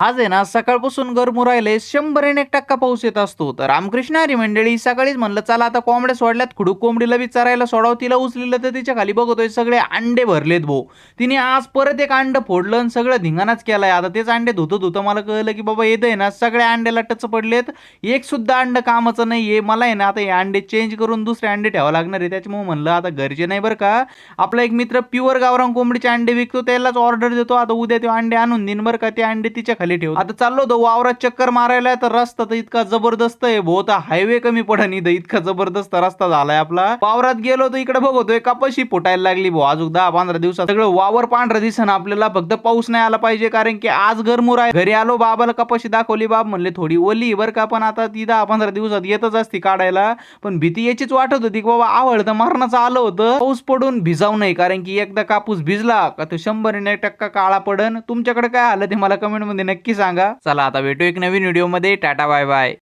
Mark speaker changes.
Speaker 1: आज आहे ना सकाळपासून गरमू राहिले 100% पाऊस येत असतो. तर रामकृष्ण हरी मंडळी सकाळीच म्हणलं चला आता कोंबड्या सोडल्यात, खुडूक कोंबडीला बी चरायला सोडावं. तिला उचलेलं तर तिच्या खाली बघतोय सगळे अंडे भरलेत भाऊ. तिने आज परत एक अंड फोडलं आणि सगळं धिंगाणाच केलाय. आता तेच अंडे धुतं धुतं मला कळलं की बाबा येतंय ना सगळ्या अंड्याला टच पडलेत. एक सुद्धा अंड कामाचं नाहीये. मला आहे ना आता हे अंडे चेंज करून दुसरे अंडे ठेवावं लागणार आहे. त्याच्यामुळे म्हणलं आता घरचे नाही बरं का. आपला एक मित्र प्युअर गावरान कोंबडीचे अंडे विकतो त्यालाच ऑर्डर देतो. आता उद्या ते अंडे आणून देईन बरं का. ते अंडे तिच्या खाली ठेवतो. आता चाललो होतो वावरात चक्कर मारायला तर रस्ता तर इतका जबरदस्त आहे बहुत हायवे कमी पडन इथं. इतका जबरदस्त रस्ता झालाय आपला. वावरात गेलो तर इकडे बघतोय कपाशी फुटायला लागली भाऊ. अजून 10-15 दिवसात सगळं वावर पांढरं दिसन आपल्याला. फक्त पाऊस नाही आला पाहिजे कारण की आज गरमूर आहे. घरी आलो बाबाला कपाशी दाखवली. बाब म्हणले थोडी ओली बरं का पण आता ती 10-15 दिवसात येतच असती काढायला. पण भीती याचीच वाटत होती की बाबा आवडतं मरणाचं आलं होतं. पाऊस पडून भिजाऊ नाही कारण की एकदा कापूस भिजला का तो 100% काळा पडन. तुमच्याकडे काय आलं ते मला कमेंट मध्ये नक्की सांगा. चला आता भेटू एक नवीन व्हिडिओ मध्ये. Tata bye bye.